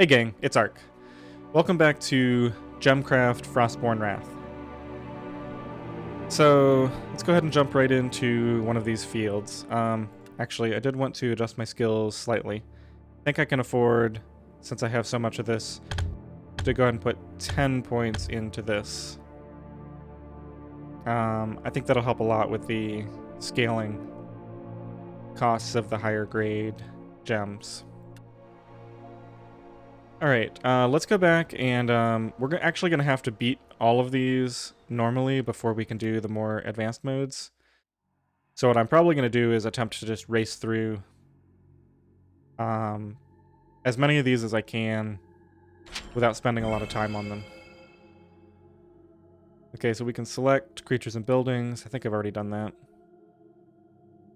Hey gang, it's Ark. Welcome back to Gemcraft Frostborn Wrath. So let's go ahead and jump right into one of these fields. Actually, I did want to adjust my skills slightly. I think I can afford, since I have so much of this, to go ahead and put 10 points into this. I think that'll help a lot with the scaling costs of the higher grade gems. Alright, let's go back and we're actually going to have to beat all of these normally before we can do the more advanced modes. So what I'm probably going to do is attempt to just race through as many of these as I can without spending a lot of time on them. Okay, so we can select creatures and buildings. I think I've already done that.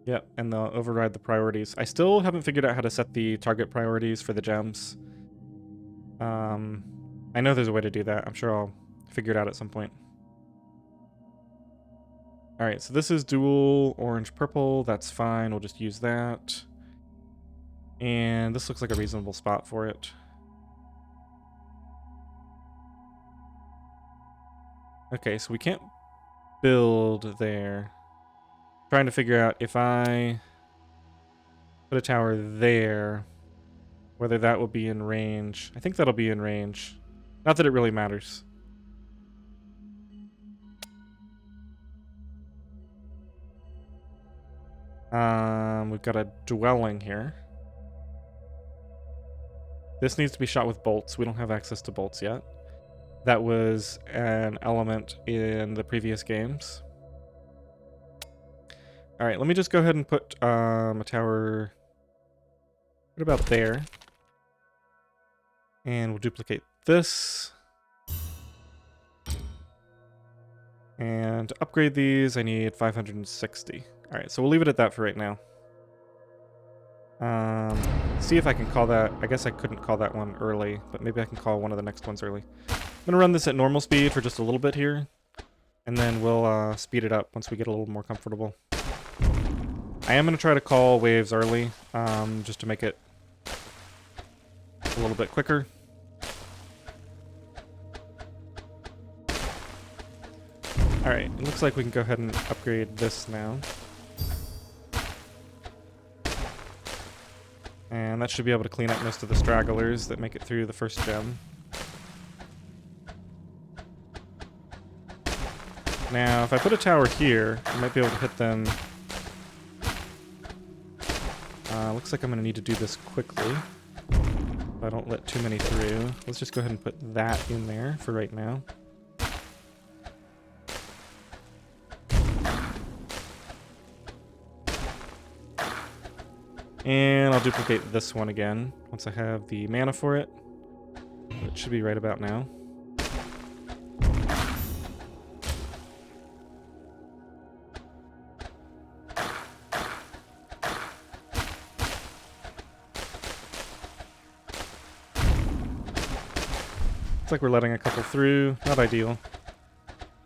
Yep, and they'll override the priorities. I still haven't figured out how to set the target priorities for the gems. I know there's a way to do that. I'm sure I'll figure it out at some point. Alright, so this is dual orange-purple. That's fine. We'll just use that. And this looks like a reasonable spot for it. Okay, so we can't build there. I'm trying to figure out if I put a tower there, whether that will be in range. I think that'll be in range. Not that it really matters. We've got a dwelling here. This needs to be shot with bolts. We don't have access to bolts yet. That was an element in the previous games. Alright, let me just go ahead and put a tower right about there. And we'll duplicate this. And to upgrade these, I need 560. Alright, so we'll leave it at that for right now. See if I can call that. I guess I couldn't call that one early, but maybe I can call one of the next ones early. I'm going to run this at normal speed for just a little bit here, and then we'll speed it up once we get a little more comfortable. I am going to try to call waves early, just to make it a little bit quicker. Alright, it looks like we can go ahead and upgrade this now. And that should be able to clean up most of the stragglers that make it through the first gem. Now, if I put a tower here, I might be able to hit them. Looks like I'm going to need to do this quickly, if I don't let too many through. Let's just go ahead and put that in there for right now. And I'll duplicate this one again once I have the mana for it. It should be right about now. Looks like we're letting a couple through. Not ideal.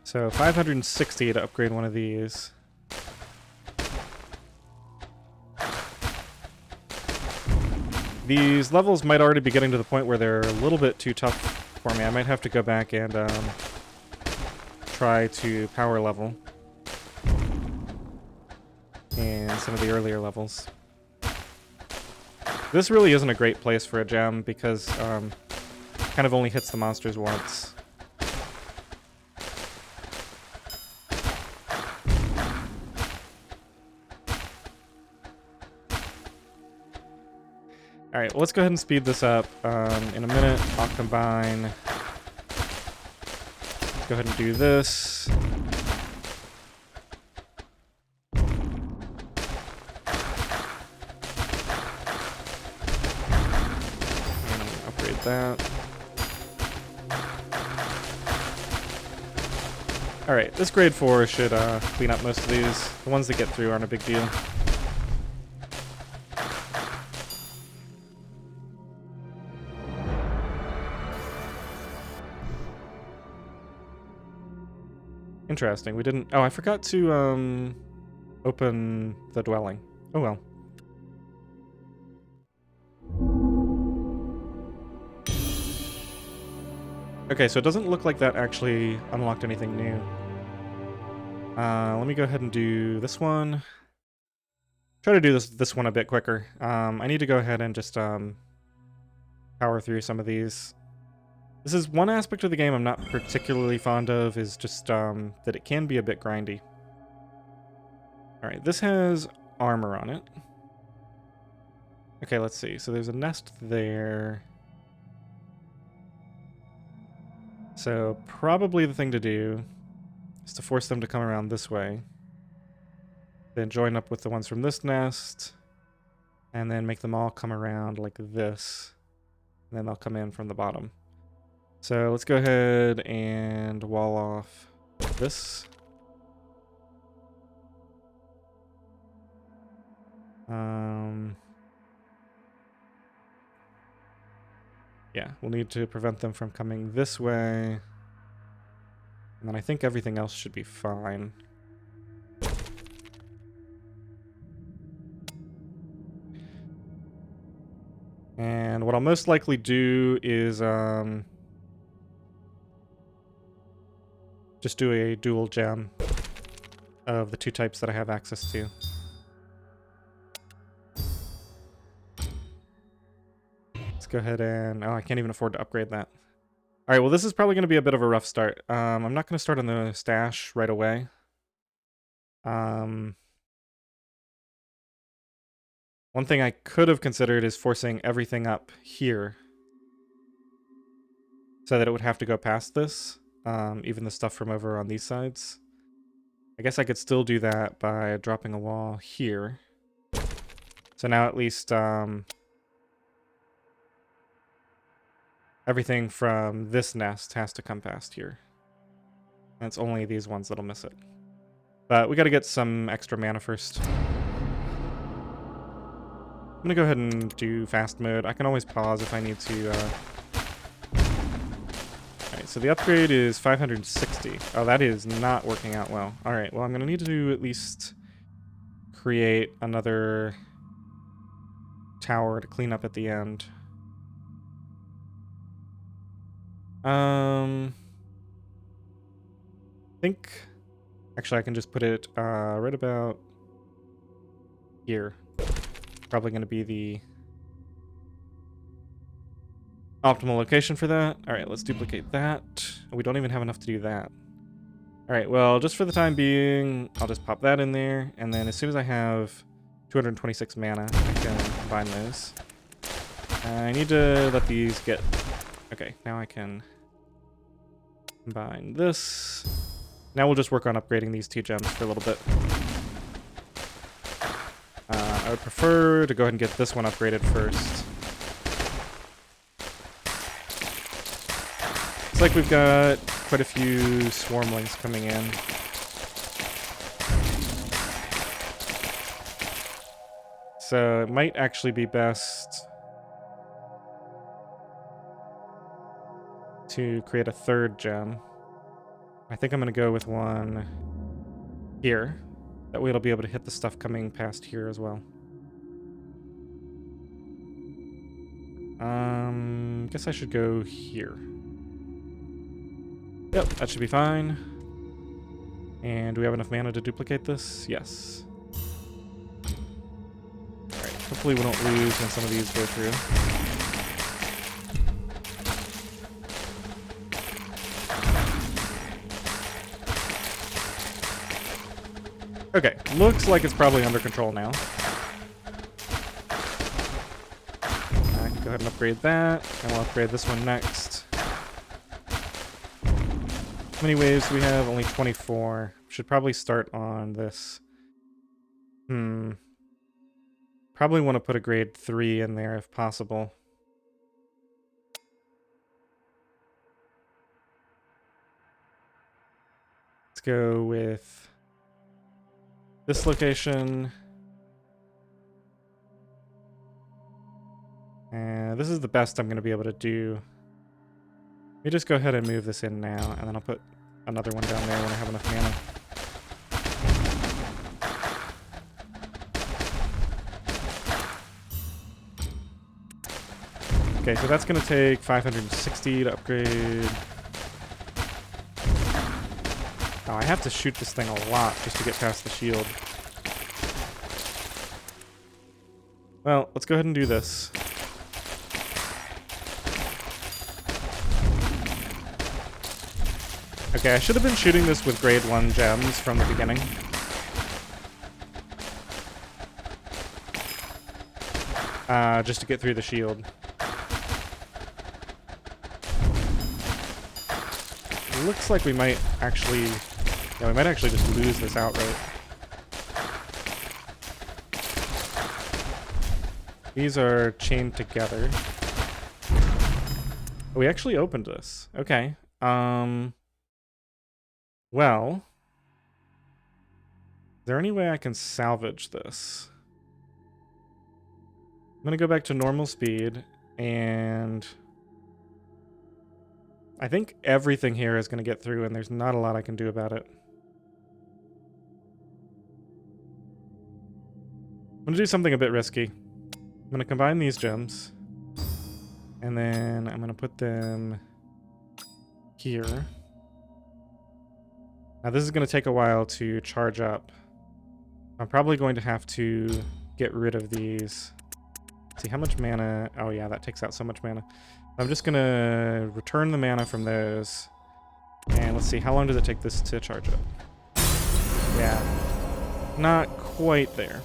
So 560 to upgrade one of these. These levels might already be getting to the point where they're a little bit too tough for me. I might have to go back and try to power level in some of the earlier levels. This really isn't a great place for a gem because it kind of only hits the monsters once. Alright, well, let's go ahead and speed this up. In a minute, I'll combine. Let's go ahead and do this. And upgrade that. Alright, this grade 4 should clean up most of these. The ones that get through aren't a big deal. Interesting. We didn't... Oh, I forgot to open the dwelling. Oh well. Okay, so it doesn't look like that actually unlocked anything new. Let me go ahead and do this one. Try to do this one a bit quicker. I need to go ahead and just power through some of these. This is one aspect of the game I'm not particularly fond of, is just that it can be a bit grindy. Alright, this has armor on it. Okay, let's see. So there's a nest there. So probably the thing to do is to force them to come around this way. Then join up with the ones from this nest. And then make them all come around like this. And then they'll come in from the bottom. So let's go ahead and wall off this. Yeah, we'll need to prevent them from coming this way. And then I think everything else should be fine. And what I'll most likely do is just do a dual gem of the two types that I have access to. Let's go ahead and... Oh, I can't even afford to upgrade that. Alright, well this is probably going to be a bit of a rough start. I'm not going to start on the stash right away. One thing I could have considered is forcing everything up here. So that it would have to go past this. Even the stuff from over on these sides. I guess I could still do that by dropping a wall here. So now at least everything from this nest has to come past here. And it's only these ones that'll miss it. But we gotta get some extra mana first. I'm gonna go ahead and do fast mode. I can always pause if I need to. Alright, so the upgrade is 560. Oh, that is not working out well. Alright, well I'm gonna need to at least create another tower to clean up at the end. I think actually I can just put it right about here. Probably going to be the optimal location for that. Alright, let's duplicate that. We don't even have enough to do that. Alright, well, just for the time being, I'll just pop that in there, and then as soon as I have 226 mana, I can combine those. I need to let these get... Okay, now I can combine this. Now we'll just work on upgrading these two gems for a little bit. I would prefer to go ahead and get this one upgraded first. Looks like we've got quite a few swarmlings coming in. So it might actually be best to create a third gem. I think I'm going to go with one here. That way it'll be able to hit the stuff coming past here as well. Guess I should go here. Yep, that should be fine. And do we have enough mana to duplicate this? Yes. Alright, hopefully we don't lose when some of these go through. Okay, looks like it's probably under control now. I can go ahead and upgrade that, and we'll upgrade this one next. How many waves do we have? Only 24. Should probably start on this. Probably want to put a grade 3 in there if possible. Let's go with this location. And this is the best I'm going to be able to do. Let me just go ahead and move this in now, and then I'll put another one down there when I have enough mana. Okay, so that's going to take 560 to upgrade Oh, I have to shoot this thing a lot just to get past the shield. Well, let's go ahead and do this. Okay, I should have been shooting this with grade 1 gems from the beginning. Just to get through the shield. Looks like we might actually... Yeah, we might actually just lose this outright. These are chained together. Oh, we actually opened this. Okay. Well... Is there any way I can salvage this? I'm gonna go back to normal speed, and... I think everything here is gonna get through, and there's not a lot I can do about it. I'm gonna do something a bit risky. I'm gonna combine these gems, and then I'm gonna put them here. Now this is gonna take a while to charge up. I'm probably going to have to get rid of these. Let's see how much mana. Oh yeah, that takes out so much mana. I'm just gonna return the mana from those, and let's see, how long does it take this to charge up? Yeah, not quite there.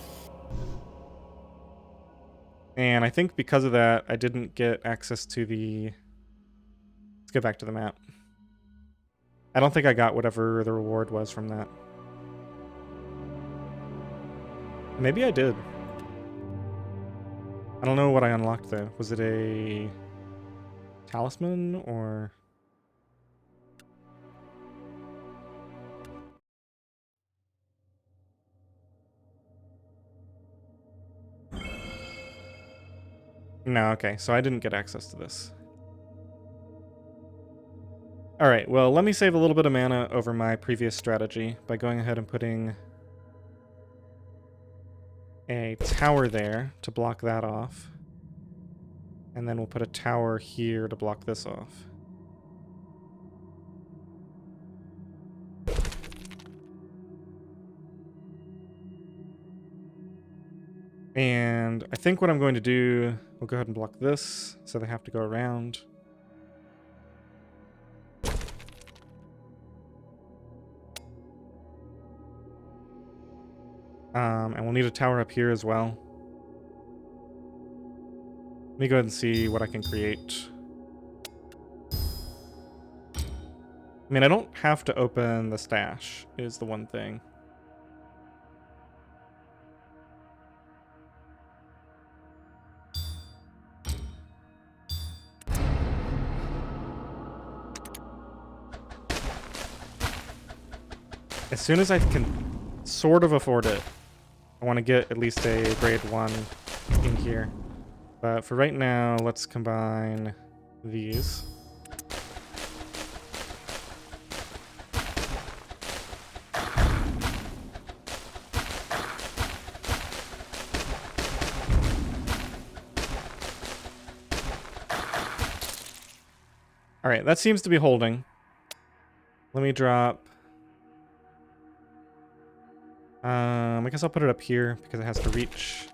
And I think because of that, I didn't get access to the... Let's go back to the map. I don't think I got whatever the reward was from that. Maybe I did. I don't know what I unlocked though. Was it a talisman or... No, okay, so I didn't get access to this. Alright, well, let me save a little bit of mana over my previous strategy by going ahead and putting a tower there to block that off. And then we'll put a tower here to block this off. And I think what I'm going to do, we'll go ahead and block this, so they have to go around. And we'll need a tower up here as well. Let me go ahead and see what I can create. I mean, I don't have to open the stash, is the one thing. As soon as I can sort of afford it, I want to get at least a grade 1 in here. But for right now, let's combine these. Alright, that seems to be holding. Let me drop... I guess I'll put it up here because it has to reach.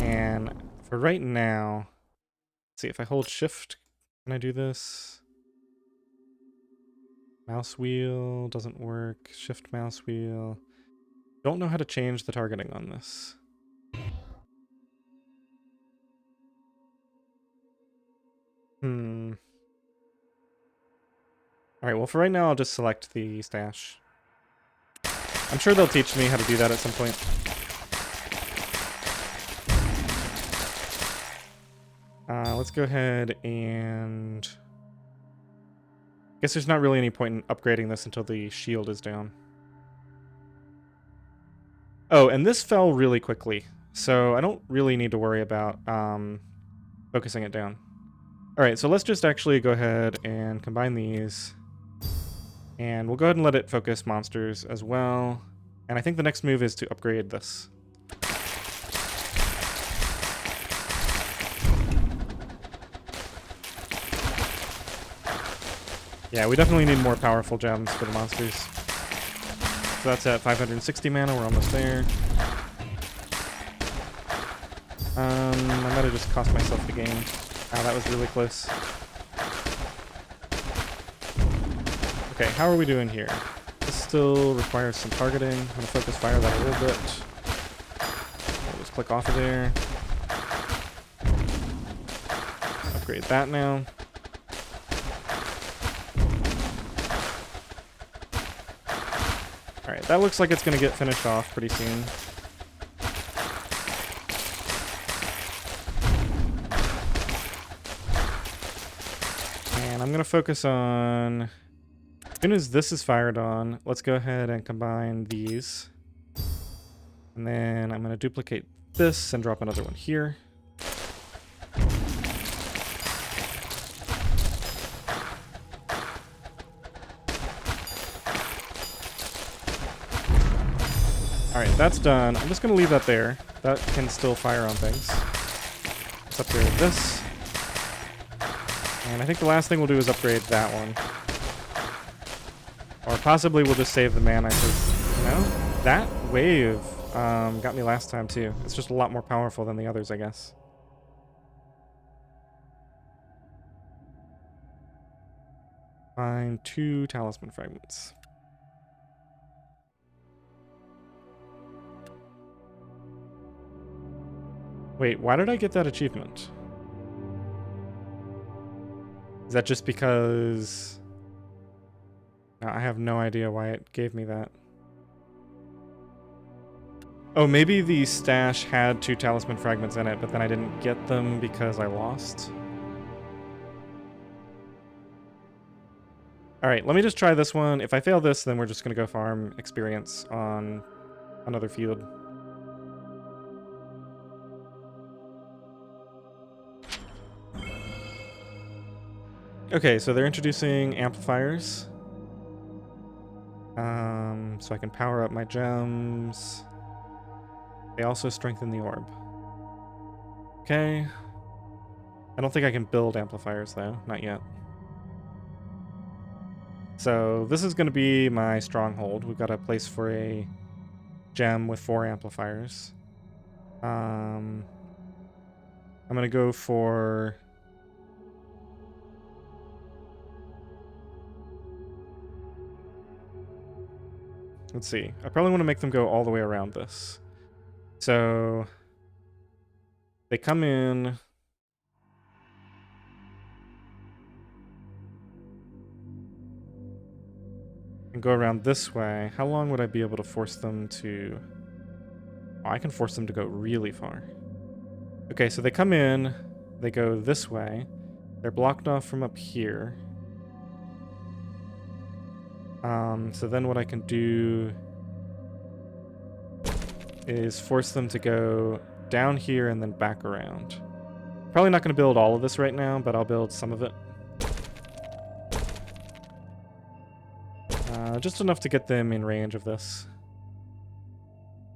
And for right now, let's see, if I hold shift, can I do this? Mouse wheel doesn't work. Shift mouse wheel. Don't know how to change the targeting on this. Alright, well for right now I'll just select the stash. I'm sure they'll teach me how to do that at some point. Let's go ahead and... I guess there's not really any point in upgrading this until the shield is down. Oh, and this fell really quickly, so I don't really need to worry about focusing it down. Alright, so let's just actually go ahead and combine these. And we'll go ahead and let it focus monsters as well. And I think the next move is to upgrade this. Yeah, we definitely need more powerful gems for the monsters. So that's at 560 mana, we're almost there. I might have just cost myself the game. Wow, that was really close. Okay, how are we doing here? This still requires some targeting. I'm gonna focus fire that a little bit. We'll just click off of there. Upgrade that now. Alright, that looks like it's gonna get finished off pretty soon. And I'm gonna focus on... As soon as this is fired on, let's go ahead and combine these. And then I'm going to duplicate this and drop another one here. Alright, that's done. I'm just going to leave that there. That can still fire on things. Let's upgrade this. And I think the last thing we'll do is upgrade that one. Or possibly we'll just save the mana, because, you know, that wave got me last time too. It's just a lot more powerful than the others, I guess. Find 2 talisman fragments. Wait, why did I get that achievement? Is that just because... I have no idea why it gave me that. Oh, maybe the stash had 2 talisman fragments in it, but then I didn't get them because I lost. Alright, let me just try this one. If I fail this, then we're just going to go farm experience on another field. Okay, so they're introducing amplifiers. So I can power up my gems. They also strengthen the orb. Okay. I don't think I can build amplifiers though, not yet. So this is going to be my stronghold. We've got a place for a gem with 4 amplifiers. I'm going to go for... Let's see. I probably want to make them go all the way around this. So they come in. And go around this way. How long would I be able to force them to... Oh, I can force them to go really far. Okay, so they come in. They go this way. They're blocked off from up here. So then what I can do is force them to go down here and then back around. Probably not going to build all of this right now, but I'll build some of it. Just enough to get them in range of this.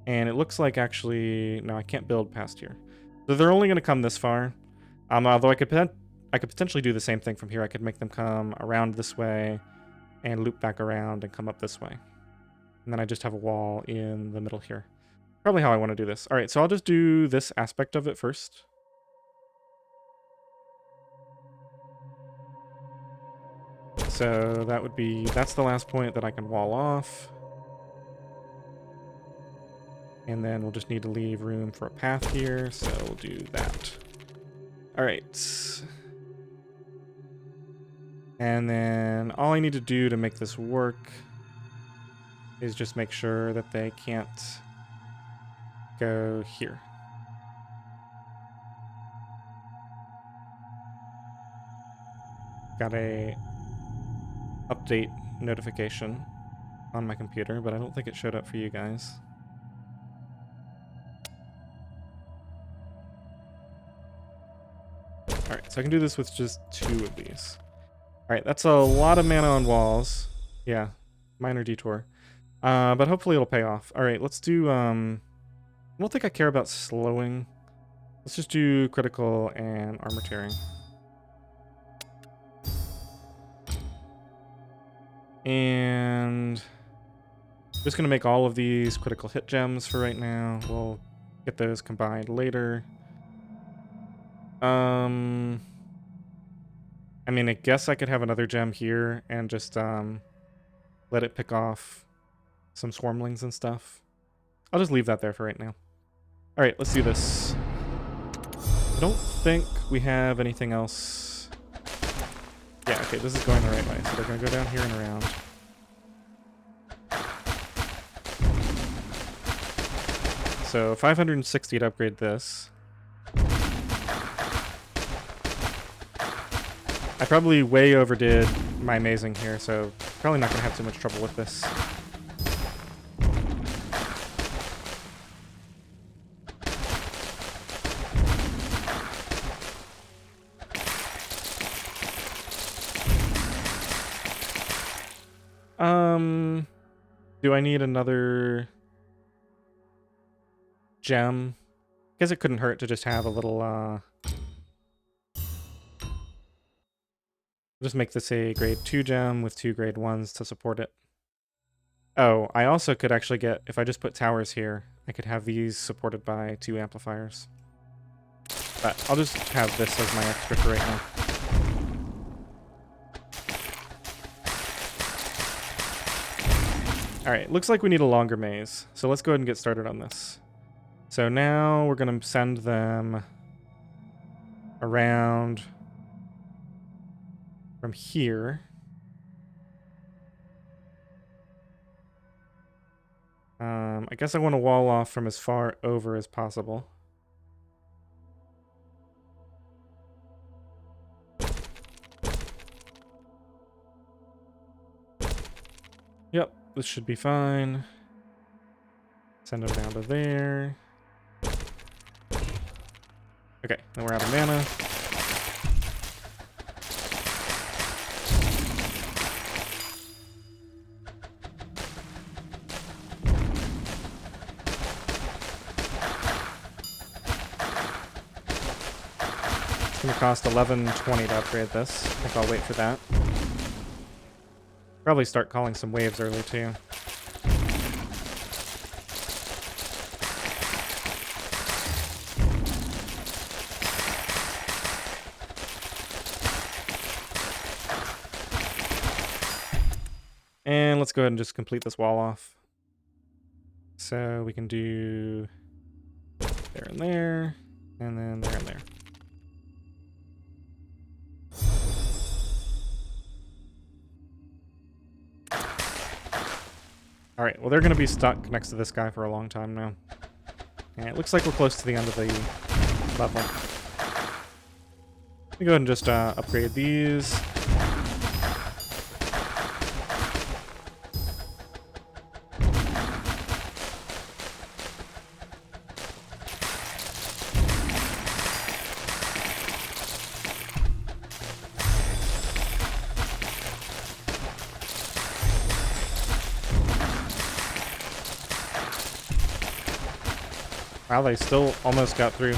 And it looks like actually... No, I can't build past here. So they're only going to come this far. Although I could potentially do the same thing from here. I could make them come around this way and loop back around and come up this way. And then I just have a wall in the middle here. Probably how I want to do this. Alright, so I'll just do this aspect of it first. So that would be... That's the last point that I can wall off. And then we'll just need to leave room for a path here, so we'll do that. Alright. And then all I need to do to make this work is just make sure that they can't go here. Got a update notification on my computer, but I don't think it showed up for you guys. Alright, so I can do this with just 2 of these. Alright, that's a lot of mana on walls. Yeah, minor detour. But hopefully it'll pay off. Alright, let's do... I don't think I care about slowing. Let's just do critical and armor tearing. And just going to make all of these critical hit gems for right now. We'll get those combined later. I mean, I guess I could have another gem here and just let it pick off some swarmlings and stuff. I'll just leave that there for right now. All right, let's do this. I don't think we have anything else. Yeah, okay, this is going the right way. So they're going to go down here and around. So 560 to upgrade this. I probably way overdid my amazing here, so probably not going to have too much trouble with this. Do I need another gem? Guess it couldn't hurt to just have a little, just make this a grade 2 gem with 2 grade 1s to support it. Oh, I also could actually get, if I just put towers here, I could have these supported by 2 amplifiers. But I'll just have this as my extra for right now. Alright, looks like we need a longer maze, so let's go ahead and get started on this. So now we're going to send them around from here. I guess I want to wall off from as far over as possible. Yep, this should be fine. Send them down to there. Okay, then we're out of mana. It's gonna cost $11.20 to upgrade this. I think I'll wait for that. Probably start calling some waves early too. And let's go ahead and just complete this wall off. So we can do there and there, and then there and there. Alright, well they're going to be stuck next to this guy for a long time now. And it looks like we're close to the end of the level. Let me go ahead and just upgrade these. Wow, they still almost got through.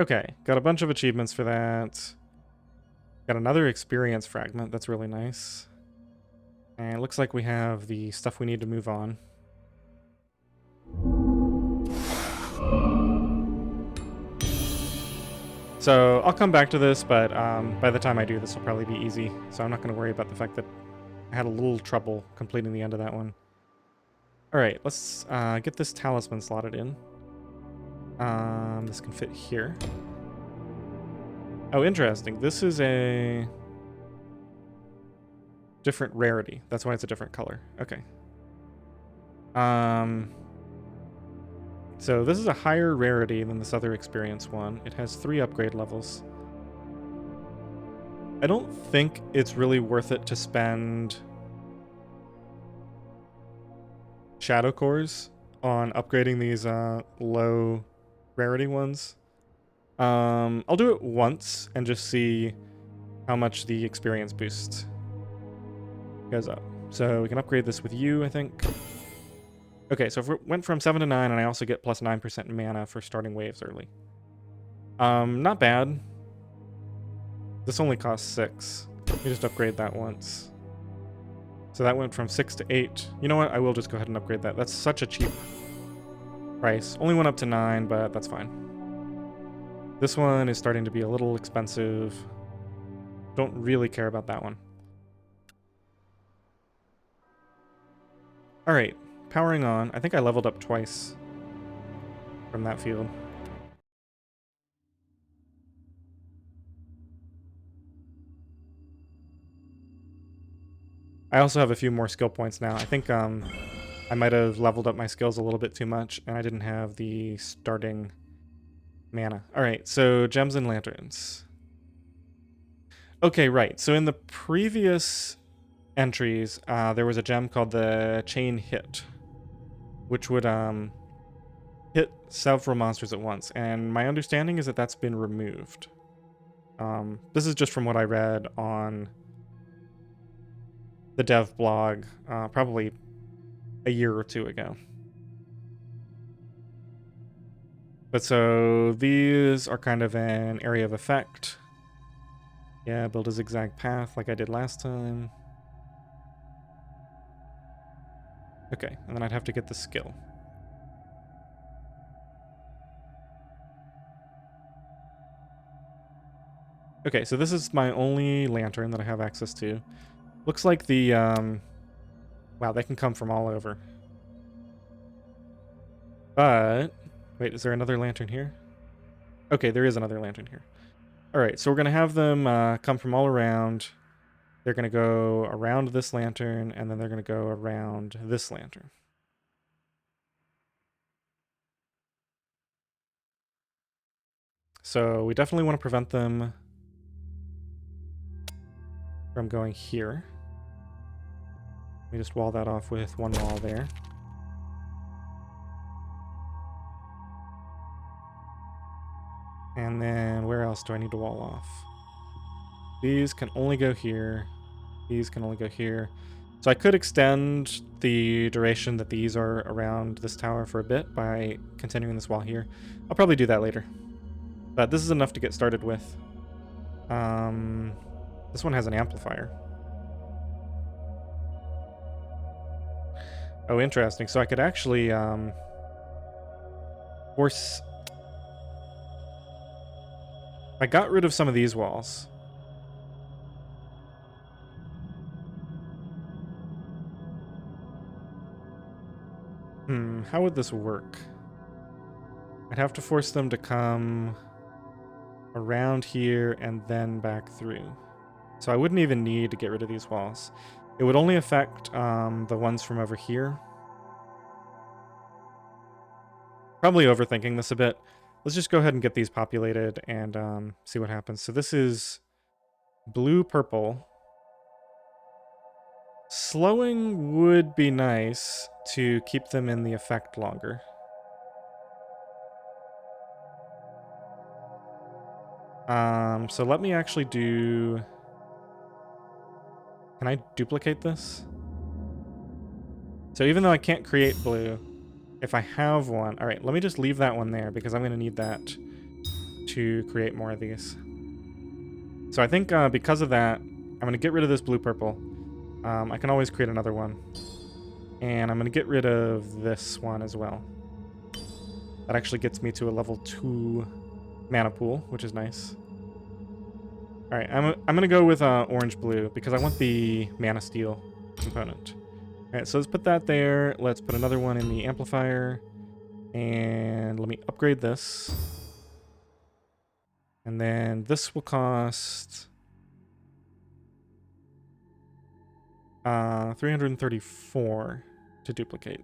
Okay, got a bunch of achievements for that. Got another experience fragment, that's really nice. And it looks like we have the stuff we need to move on. So I'll come back to this, but by the time I do, this will probably be easy. So I'm not going to worry about the fact that I had a little trouble completing the end of that one. All right, let's get this talisman slotted in. This can fit here. Oh, interesting. This is a different rarity. That's why it's a different color. Okay. So this is a higher rarity than this other experience one. It has 3 upgrade levels. I don't think it's really worth it to spend shadow cores on upgrading these low rarity ones. I'll do it once and just see how much the experience boost goes up. So we can upgrade this with you, I think. Okay, so if we went from 7 to 9, and I also get plus 9% mana for starting waves early. Not bad. This only costs 6. Let me just upgrade that once. So that went from 6 to 8. You know what? I will just go ahead and upgrade that. That's such a cheap price. Only went up to 9, but that's fine. This one is starting to be a little expensive. Don't really care about that one. Alright, powering on. I think I leveled up twice from that field. I also have a few more skill points now. I think I might have leveled up my skills a little bit too much, and I didn't have the starting mana. Alright, so gems and lanterns. Okay, right. So in the previous entries, there was a gem called the Chain Hit, which would hit several monsters at once. And my understanding is that that's been removed. This is just from what I read on the dev blog, probably a year or two ago. But so these are kind of an area of effect. Yeah, build a zigzag path like I did last time. Okay, and then I'd have to get the skill. Okay, so this is my only lantern that I have access to. Looks like the, wow, they can come from all over. But, wait, is there another lantern here? Okay, there is another lantern here. Alright, so we're going to have them come from all around. They're going to go around this lantern, and then they're going to go around this lantern. So we definitely want to prevent them from going here. Let me just wall that off with one wall there. And then where else do I need to wall off? These can only go here. These can only go here. So I could extend the duration that these are around this tower for a bit by continuing this wall here. I'll probably do that later. But this is enough to get started with. This one has an amplifier. Oh, interesting. So I could actually force... I got rid of some of these walls. How would this work? I'd have to force them to come around here and then back through. So I wouldn't even need to get rid of these walls. It would only affect the ones from over here. Probably overthinking this a bit. Let's just go ahead and get these populated and see what happens. So this is blue-purple. Slowing would be nice to keep them in the effect longer. So let me actually do... Can I duplicate this? So even though I can't create blue, if I have one... Alright, let me just leave that one there because I'm going to need that to create more of these. So I think because of that, I'm going to get rid of this blue-purple. I can always create another one. And I'm going to get rid of this one as well. That actually gets me to a level 2 mana pool, which is nice. Alright, I'm going to go with orange-blue because I want the mana steal component. Alright, so let's put that there. Let's put another one in the amplifier. And let me upgrade this. And then this will cost... 334 to duplicate.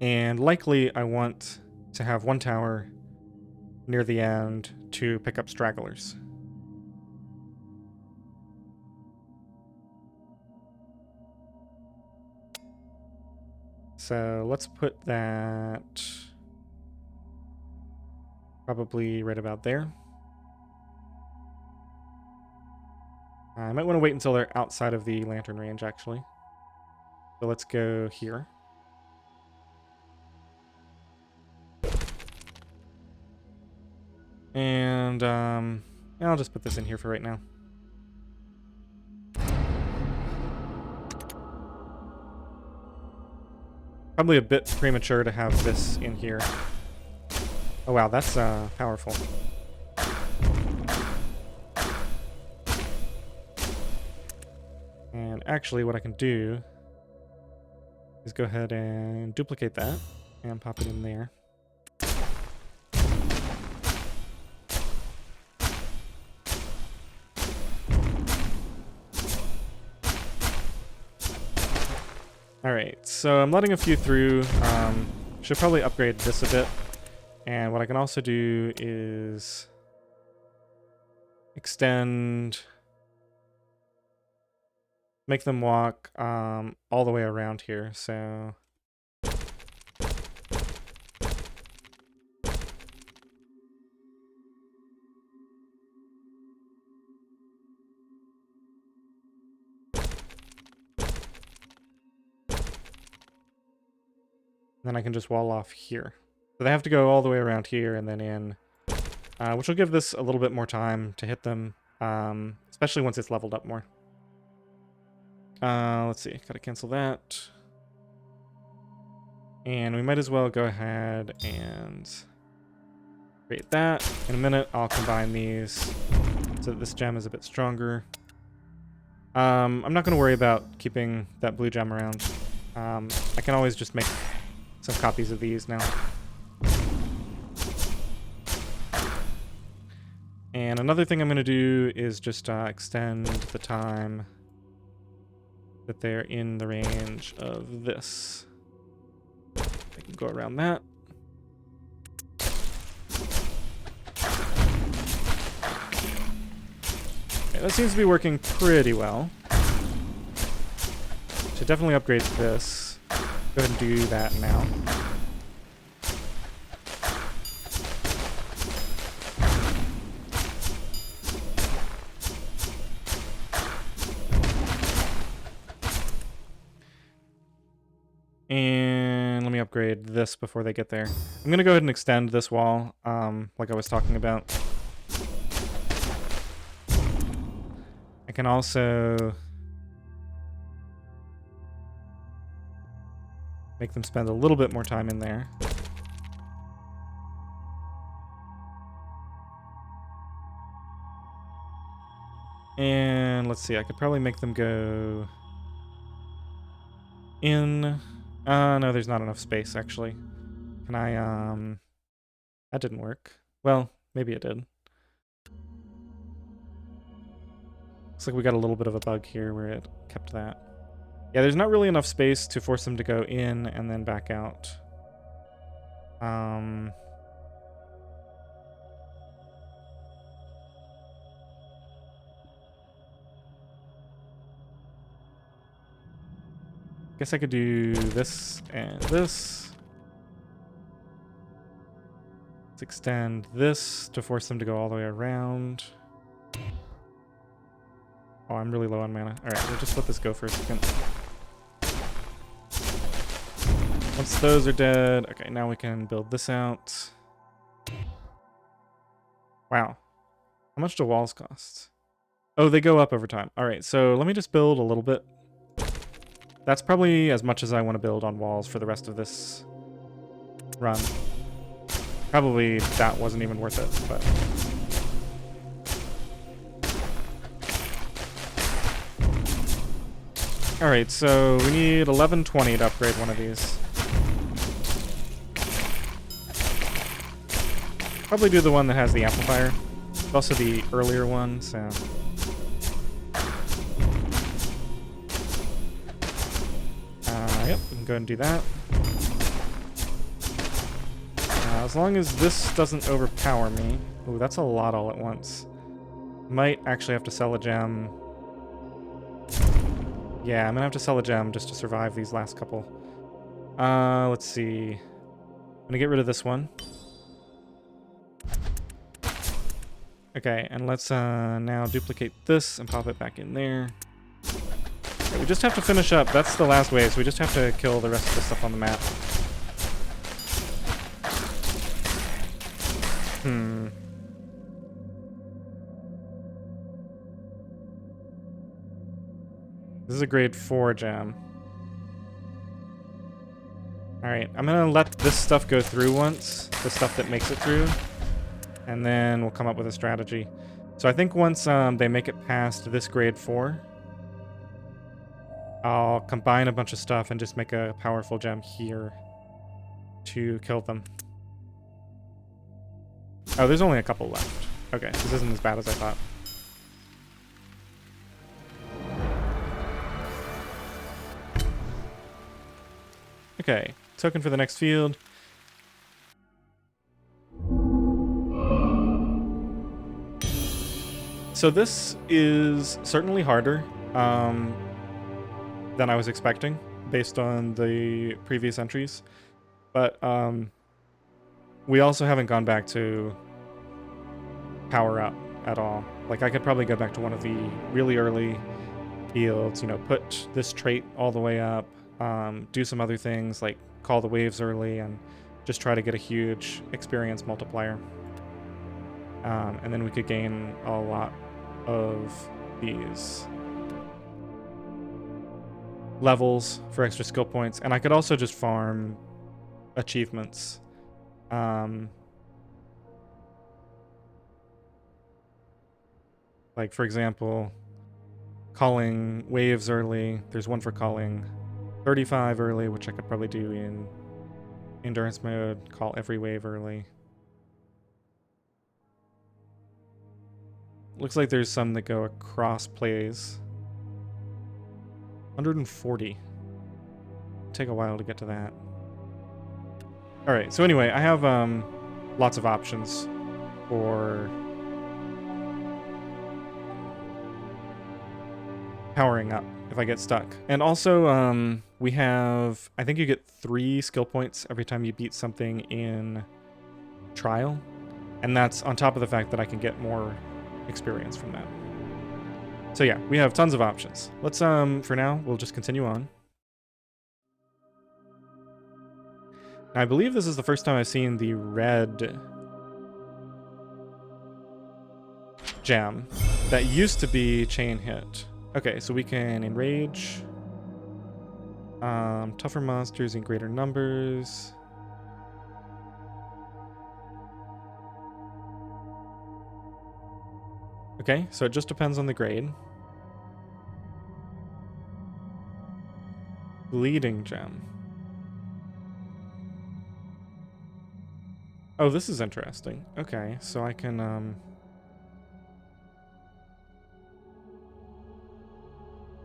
And likely I want to have one tower near the end to pick up stragglers. So let's put that probably right about there. I might want to wait until they're outside of the lantern range, actually. So let's go here. And I'll just put this in here for right now. Probably a bit premature to have this in here. Oh wow, that's powerful. And actually what I can do is go ahead and duplicate that and pop it in there. Alright, so I'm letting a few through. Should probably upgrade this a bit. And what I can also do is extend, make them walk all the way around here. So then I can just wall off here. So they have to go all the way around here and then in, which will give this a little bit more time to hit them, especially once it's leveled up more. Let's see, gotta cancel that. And we might as well go ahead and create that. In a minute, I'll combine these so that this gem is a bit stronger. I'm not gonna worry about keeping that blue gem around. I can always just make some copies of these now. And another thing I'm going to do is just extend the time that they're in the range of this. I can go around that. Okay, that seems to be working pretty well. Should definitely upgrade this. Go ahead and do that now. And let me upgrade this before they get there. I'm going to go ahead and extend this wall, like I was talking about. I can also make them spend a little bit more time in there. And let's see, I could probably make them go in. No, there's not enough space, actually. Can I, that didn't work. Well, maybe it did. Looks like we got a little bit of a bug here where it kept that. Yeah, there's not really enough space to force them to go in and then back out. Guess I could do this and this. Let's extend this to force them to go all the way around. Oh, I'm really low on mana. Alright, we'll just let this go for a second. Once those are dead, okay, now we can build this out. Wow. How much do walls cost? Oh, they go up over time. Alright, so let me just build a little bit. That's probably as much as I want to build on walls for the rest of this run. Probably that wasn't even worth it, but... Alright, so we need 1120 to upgrade one of these. Probably do the one that has the amplifier. It's also the earlier one, so... Yep, we can go ahead and do that. As long as this doesn't overpower me... Ooh, that's a lot all at once. Might actually have to sell a gem. Yeah, I'm gonna have to sell a gem just to survive these last couple. Let's see. I'm gonna get rid of this one. Okay, and let's now duplicate this and pop it back in there. Okay, we just have to finish up. That's the last wave, so we just have to kill the rest of the stuff on the map. This is a grade 4 gem. Alright, I'm gonna let this stuff go through once, the stuff that makes it through, and then we'll come up with a strategy. So I think once they make it past this grade 4, I'll combine a bunch of stuff and just make a powerful gem here to kill them. Oh, there's only a couple left. Okay, this isn't as bad as I thought. Okay, token for the next field. So this is certainly harder than I was expecting based on the previous entries. But we also haven't gone back to power up at all. Like I could probably go back to one of the really early fields, you know, put this trait all the way up, do some other things like call the waves early and just try to get a huge experience multiplier. And then we could gain a lot of these levels for extra skill points. And I could also just farm achievements. Like, for example, calling waves early. There's one for calling 35 early, which I could probably do in endurance mode. Call every wave early. Looks like there's some that go across plays. 140. Take a while to get to that. Alright, so anyway, I have lots of options for powering up if I get stuck. And also, we have, I think you get 3 skill points every time you beat something in Trial. And that's on top of the fact that I can get more experience from that. So yeah, we have tons of options. Let's, for now, we'll just continue on. Now, I believe this is the first time I've seen the red gem that used to be chain hit. Okay, so we can enrage tougher monsters in greater numbers. Okay, so it just depends on the grade. Bleeding gem. Oh, this is interesting. Okay, so I can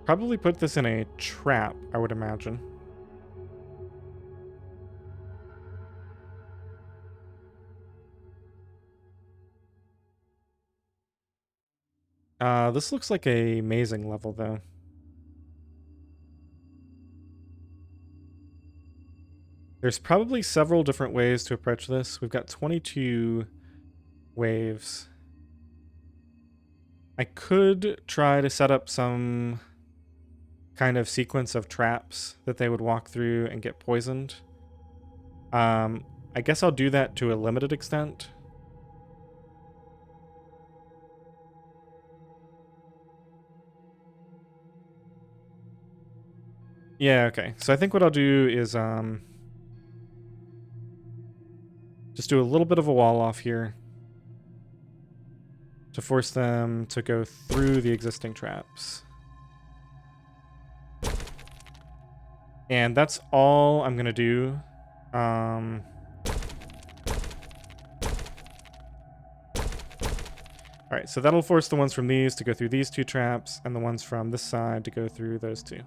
probably put this in a trap, I would imagine. This looks like a amazing level, though. There's probably several different ways to approach this. We've got 22 waves. I could try to set up some kind of sequence of traps that they would walk through and get poisoned. I guess I'll do that to a limited extent. Yeah, okay. So I think what I'll do is just do a little bit of a wall off here to force them to go through the existing traps. And that's all I'm gonna do. Alright, so that'll force the ones from these to go through these 2 traps, and the ones from this side to go through those 2.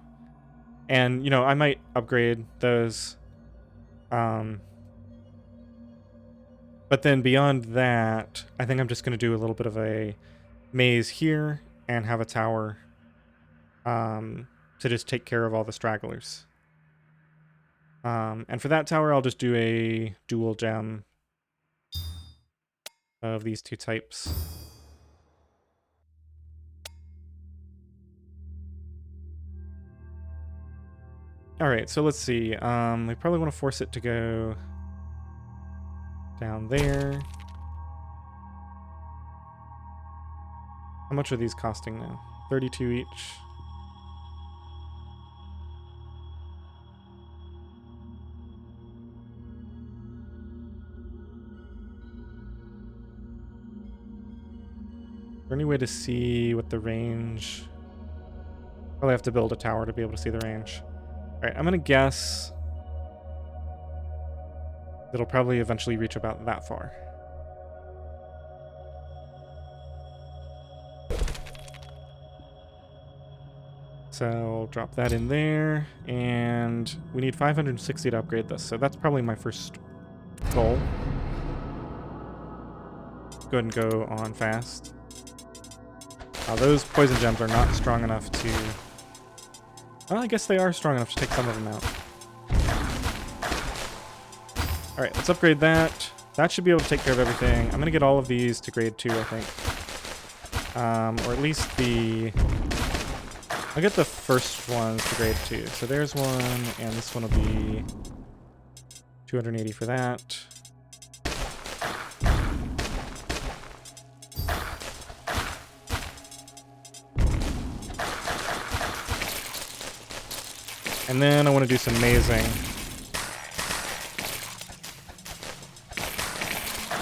And, you know, I might upgrade those. But then beyond that, I think I'm just going to do a little bit of a maze here and have a tower to just take care of all the stragglers. And for that tower, I'll just do a dual gem of these 2 types. Alright, so let's see. We probably want to force it to go down there. How much are these costing now? 32 each. Is there any way to see what the range... Probably have to build a tower to be able to see the range. Alright, I'm gonna guess it'll probably eventually reach about that far. So I'll drop that in there, and we need 560 to upgrade this, so that's probably my first goal. Go ahead and go on fast. Those poison gems are not strong enough to... Well, I guess they are strong enough to take some of them out. Alright, let's upgrade that. That should be able to take care of everything. I'm going to get all of these to grade 2, I think. Or at least the... I'll get the first ones to grade 2. So there's one, and this one will be 280 for that. And then I want to do some mazing.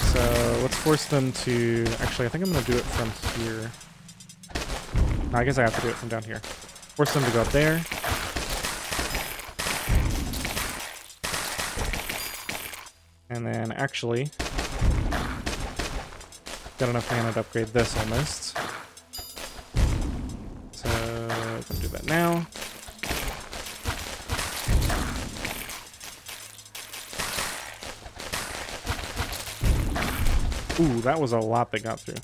So let's force them to... Actually, I think I'm going to do it from here. No, I guess I have to do it from down here. Force them to go up there. And then actually... Got enough mana to upgrade this almost. So I'm going to do that now. Ooh, that was a lot that got through.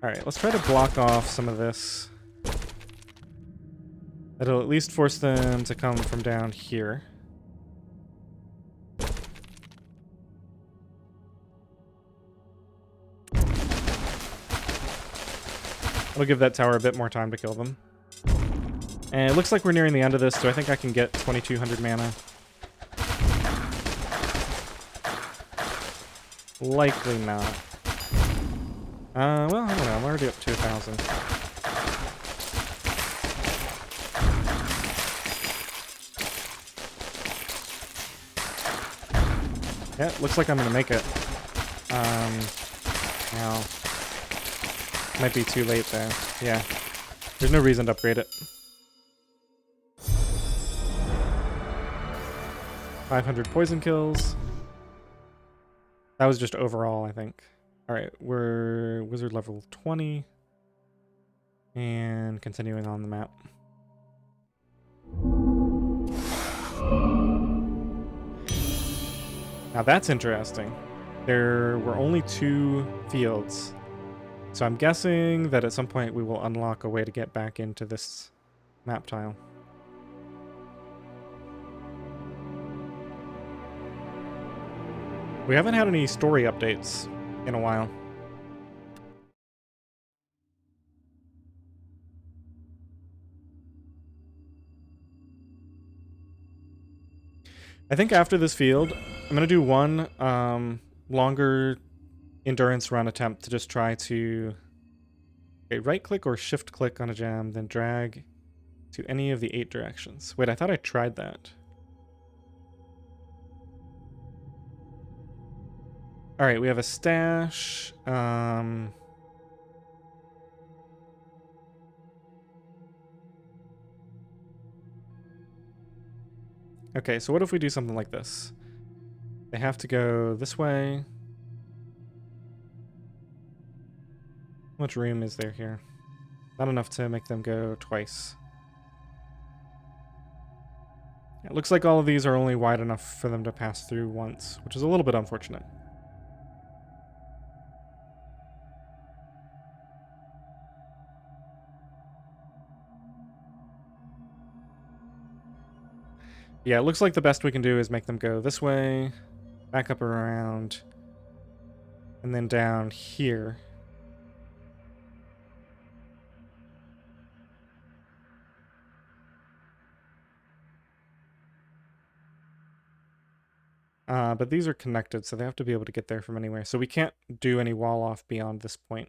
Alright, let's try to block off some of this. That'll at least force them to come from down here. I'll give that tower a bit more time to kill them. And it looks like we're nearing the end of this, so I think I can get 2200 mana. Likely not. Well, I don't know. I'm already up to 1,000. Yeah, looks like I'm gonna make it. Now, might be too late though. Yeah, there's no reason to upgrade it. 500 poison kills. That was just overall, I think. Alright, we're wizard level 20. And continuing on the map. Now that's interesting. There were only 2 fields. So I'm guessing that at some point we will unlock a way to get back into this map tile. We haven't had any story updates in a while. I think after this field, I'm going to do one longer endurance run attempt to just try to right-click or shift-click on a gem, then drag to any of the 8 directions. Wait, I thought I tried that. Alright, we have a stash. Okay, so what if we do something like this? They have to go this way. How much room is there here? Not enough to make them go twice. It looks like all of these are only wide enough for them to pass through once, which is a little bit unfortunate. Yeah, it looks like the best we can do is make them go this way, back up around, and then down here. But these are connected, so they have to be able to get there from anywhere. So we can't do any wall off beyond this point.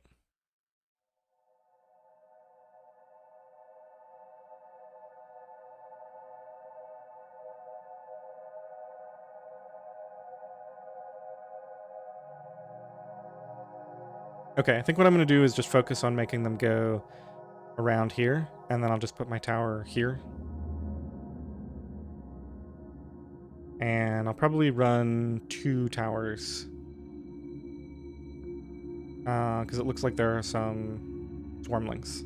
Okay, I think what I'm going to do is just focus on making them go around here, and then I'll just put my tower here. And I'll probably run 2 towers. Because it looks like there are some swarmlings.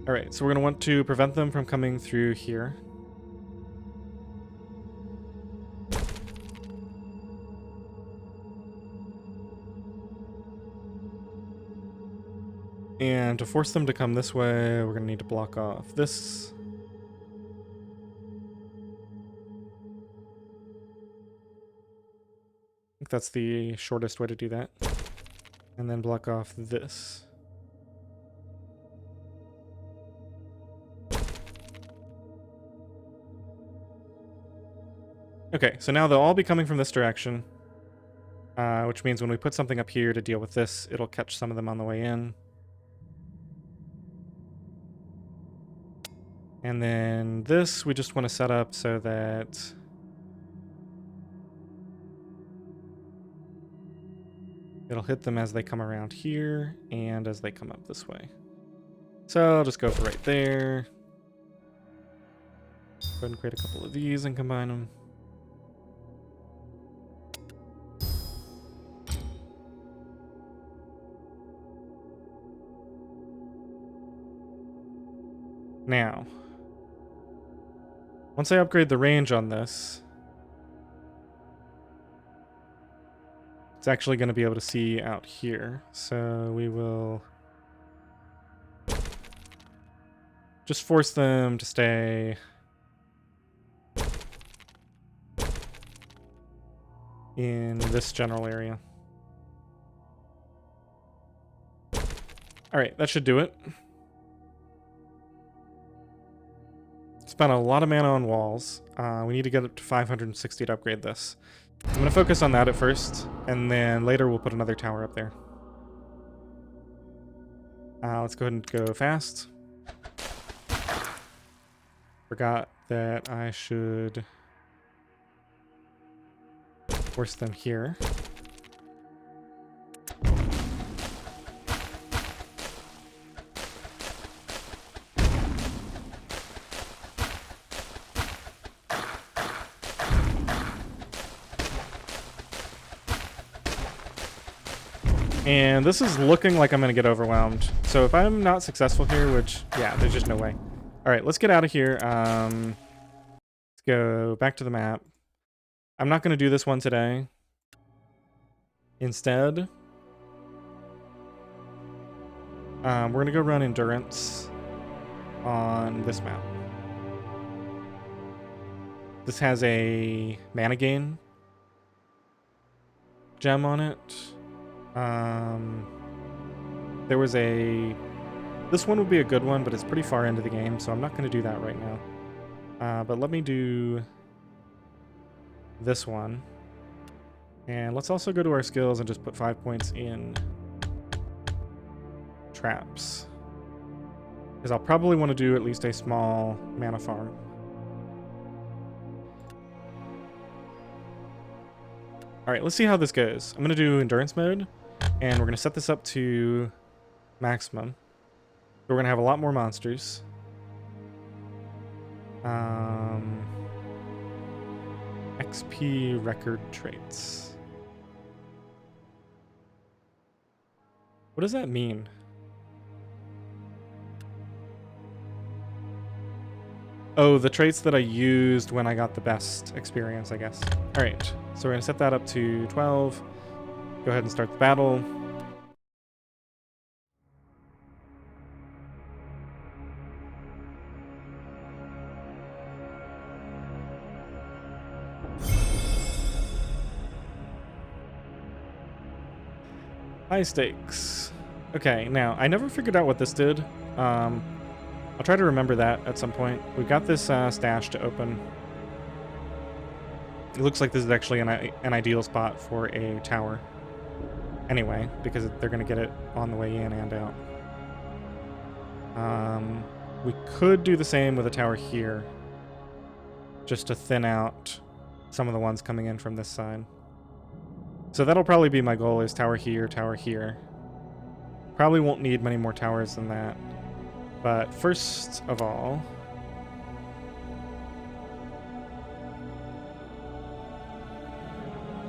Alright, so we're going to want to prevent them from coming through here. And to force them to come this way, we're going to need to block off this. I think that's the shortest way to do that. And then block off this. Okay, so now they'll all be coming from this direction. Which means when we put something up here to deal with this, it'll catch some of them on the way in. And then this, we just want to set up so that it'll hit them as they come around here and as they come up this way. So I'll just go for right there. Go ahead and create a couple of these and combine them. Now, once I upgrade the range on this, it's actually going to be able to see out here. So we will just force them to stay in this general area. All right, that should do it. Spent a lot of mana on walls. We need to get up to 560 to upgrade this. I'm going to focus on that at first, and then later we'll put another tower up there. Let's go ahead and go fast. Forgot that I should force them here. And this is looking like I'm going to get overwhelmed. So if I'm not successful here, which, yeah, there's just no way. All right, let's get out of here. Let's go back to the map. I'm not going to do this one today. Instead, we're going to go run Endurance on this map. This has a mana gain gem on it. There was this one would be a good one, but it's pretty far into the game, so I'm not going to do that right now. But let me do this one. And let's also go to our skills and just put 5 points in traps. Because I'll probably want to do at least a small mana farm. Alright, let's see how this goes. I'm going to do endurance mode, and we're going to set this up to maximum. We're going to have a lot more monsters. XP record traits. What does that mean? Oh, the traits that I used when I got the best experience, I guess. Alright, so we're going to set that up to 12. Go ahead and start the battle. High stakes. Okay, now, I never figured out what this did. I'll try to remember that at some point. We've got this stash to open. It looks like this is actually an ideal spot for a tower. Anyway, because they're going to get it on the way in and out. We could do the same with a tower here, just to thin out some of the ones coming in from this side. So that'll probably be my goal, is tower here, tower here. Probably won't need many more towers than that. But first of all,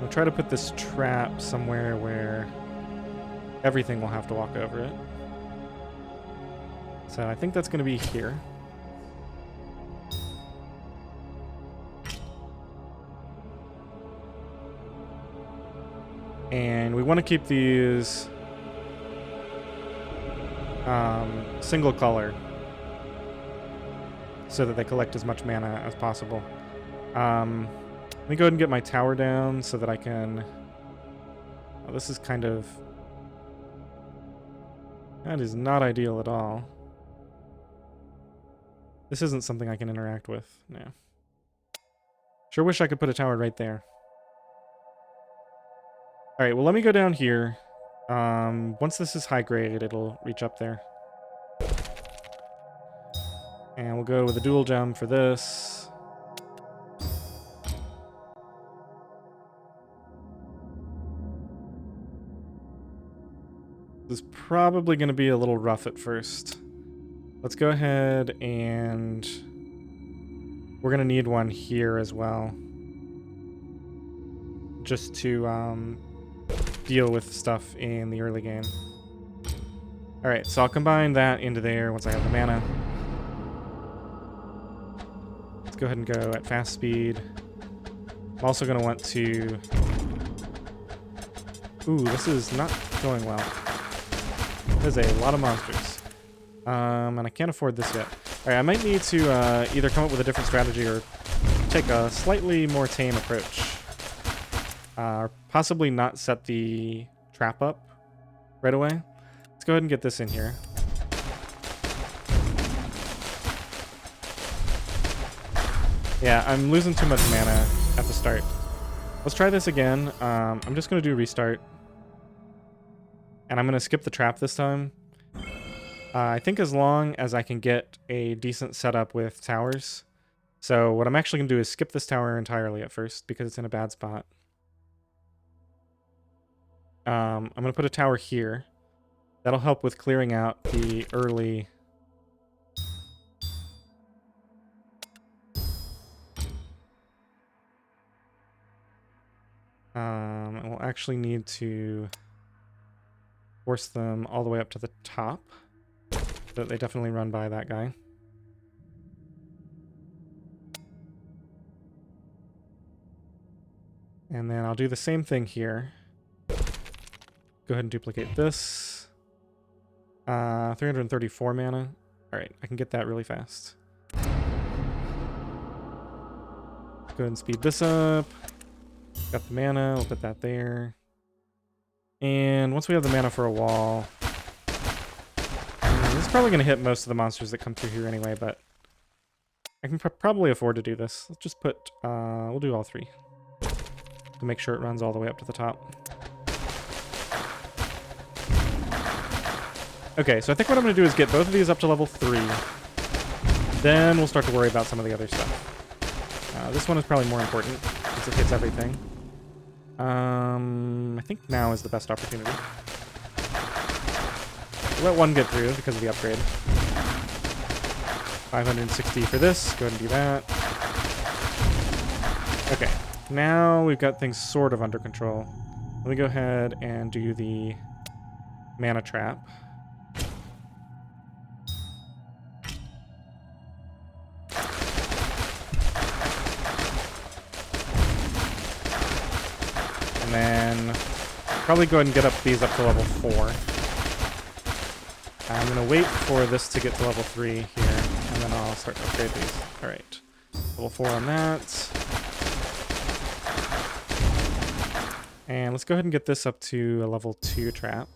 I'll try to put this trap somewhere where everything will have to walk over it. So I think that's going to be here. And we want to keep these single color so that they collect as much mana as possible. Let me go ahead and get my tower down so that I can... Oh, this is kind of... That is not ideal at all. This isn't something I can interact with. No. Sure wish I could put a tower right there. Alright, well let me go down here. Once this is high grade, it'll reach up there. And we'll go with a dual gem for this. This is probably going to be a little rough at first. Let's go ahead and... We're going to need one here as well. Just to deal with stuff in the early game. Alright, so I'll combine that into there once I have the mana. Let's go ahead and go at fast speed. I'm also going to want to... Ooh, this is not going well. There's a lot of monsters. And I can't afford this yet. Alright, I might need to either come up with a different strategy or take a slightly more tame approach. Or possibly not set the trap up right away. Let's go ahead and get this in here. Yeah, I'm losing too much mana at the start. Let's try this again. I'm just going to do restart. And I'm going to skip the trap this time. I think as long as I can get a decent setup with towers. So what I'm actually going to do is skip this tower entirely at first because it's in a bad spot. I'm going to put a tower here. That'll help with clearing out the early... we'll actually need to force them all the way up to the top. But they definitely run by that guy. And then I'll do the same thing here. Go ahead and duplicate this. 334 mana. Alright, I can get that really fast. Go ahead and speed this up. Got the mana, we'll put that there. And once we have the mana for a wall... This is probably going to hit most of the monsters that come through here anyway, but... I can probably afford to do this. Let's just put... we'll do all three. To make sure it runs all the way up to the top. Okay, so I think what I'm going to do is get both of these up to level 3. Then we'll start to worry about some of the other stuff. This one is probably more important, since it hits everything. I think now is the best opportunity. Let one get through because of the upgrade. 560 for this. Go ahead and do that. Okay, now we've got things sort of under control. Let me go ahead and do the mana trap. And then probably go ahead and get up these up to level 4. I'm going to wait for this to get to level 3 here, and then I'll start to upgrade these. Alright, level 4 on that. And let's go ahead and get this up to a level 2 trap.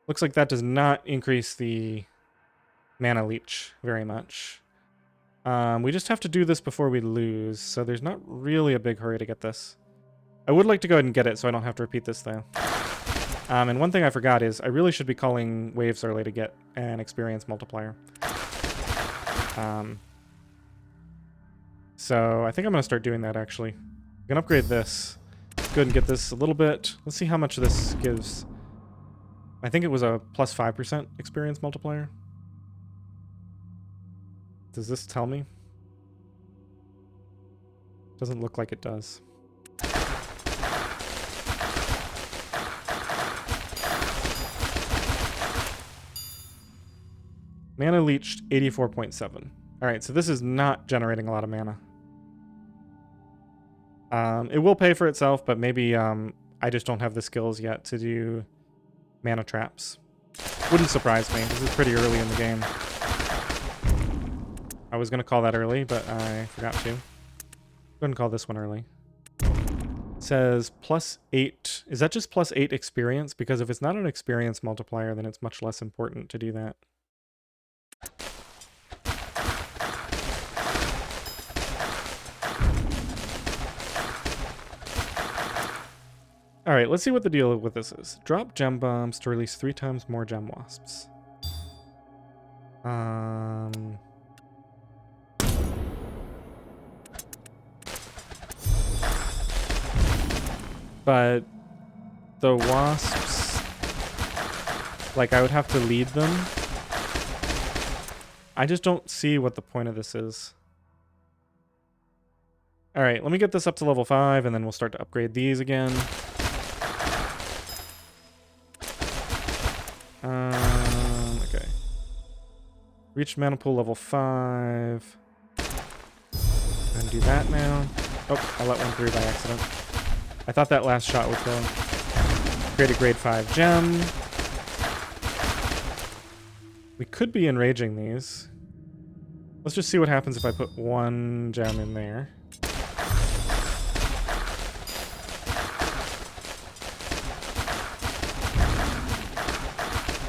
Looks like that does not increase the mana leech very much. We just have to do this before we lose, so there's not really a big hurry to get this. I would like to go ahead and get it so I don't have to repeat this, though. And one thing I forgot is I really should be calling waves early to get an experience multiplier. So I think I'm going to start doing that, actually. I'm going to upgrade this. Go ahead and get this a little bit. Let's see how much this gives. I think it was a plus 5% experience multiplier. Does this tell me? Doesn't look like it does. Mana leached 84.7. Alright, so this is not generating a lot of mana. It will pay for itself, but maybe I just don't have the skills yet to do mana traps. Wouldn't surprise me. This is pretty early in the game. I was going to call that early, but I forgot to. Go ahead and call this one early. It says plus 8. Is that just plus 8 experience? Because if it's not an experience multiplier, then it's much less important to do that. Alright, let's see what the deal with this is. Drop gem bombs to release 3 times more gem wasps. But the wasps, like I would have to lead them. I just don't see what the point of this is. Alright, let me get this up to level 5 and then we'll start to upgrade these again. Okay. Reach mana pool level 5. And do that now. Oh, I let one through by accident. I thought that last shot would go. Create a grade 5 gem. We could be enraging these. Let's just see what happens if I put 1 gem in there.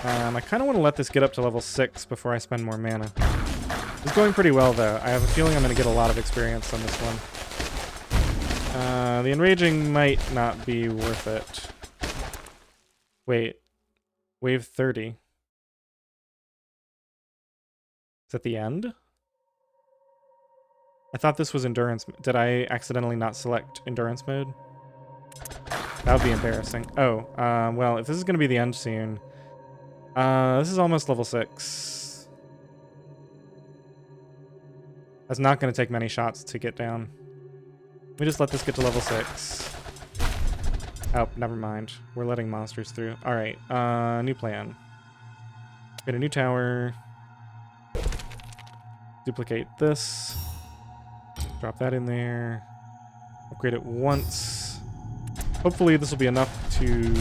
I kind of want to let this get up to level 6 before I spend more mana. It's going pretty well, though. I have a feeling I'm going to get a lot of experience on this one. The enraging might not be worth it. Wait. Wave 30. Is that the end? I thought this was endurance. Did I accidentally not select endurance mode? That would be embarrassing. Oh, well, if this is going to be the end soon... this is almost level 6. That's not going to take many shots to get down. Let me just let this get to level 6. Oh, never mind. We're letting monsters through. Alright, new plan. Get a new tower. Duplicate this. Drop that in there. Upgrade it once. Hopefully this will be enough to...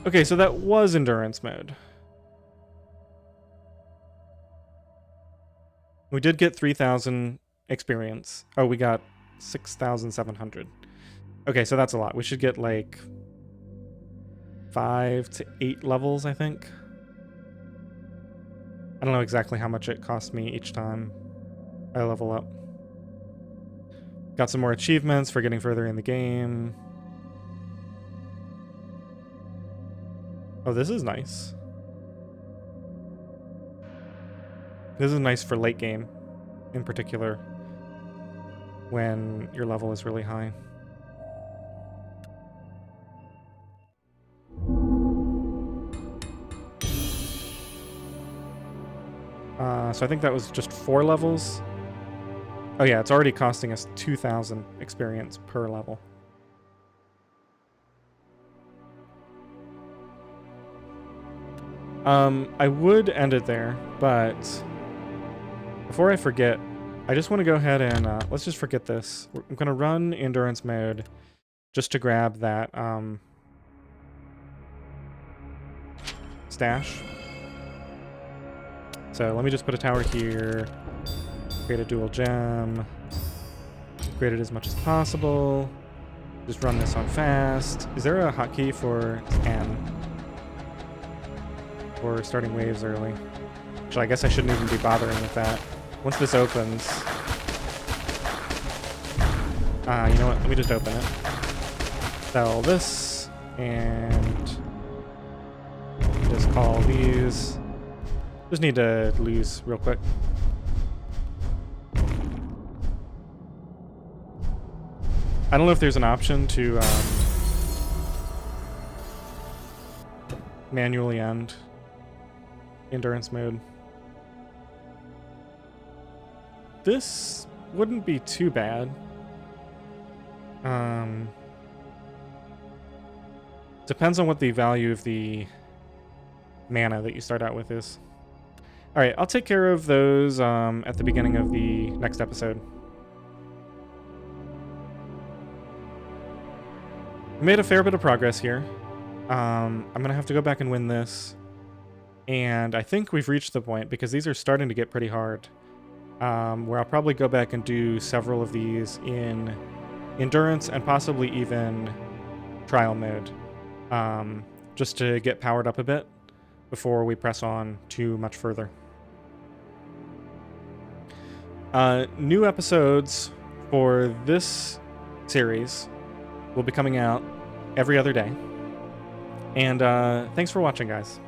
Okay, so that was endurance mode. We did get 3,000 experience. Oh, we got 6,700. Okay, so that's a lot. We should get like 5 to 8 levels, I think. I don't know exactly how much it costs me each time I level up. Got some more achievements for getting further in the game. Oh, this is nice. This is nice for late game, in particular, when your level is really high. So I think that was just 4 levels. Oh yeah, it's already costing us 2,000 experience per level. I would end it there, but before I forget, I just want to go ahead and let's just forget this. I'm going to run endurance mode just to grab that stash. So let me just put a tower here, create a dual gem, upgrade it as much as possible, just run this on fast. Is there a hotkey for N? for starting waves early. Actually, I guess I shouldn't even be bothering with that. Once this opens... you know what? Let me just open it. Sell this, and just call these. Just need to lose real quick. I don't know if there's an option to manually end endurance mode. This wouldn't be too bad. Depends on what the value of the mana that you start out with is. Alright, I'll take care of those at the beginning of the next episode. We made a fair bit of progress here. I'm going to have to go back and win this. And I think we've reached the point, because these are starting to get pretty hard, where I'll probably go back and do several of these in endurance and possibly even trial mode, just to get powered up a bit before we press on too much further. New episodes for this series will be coming out every other day. And thanks for watching, guys.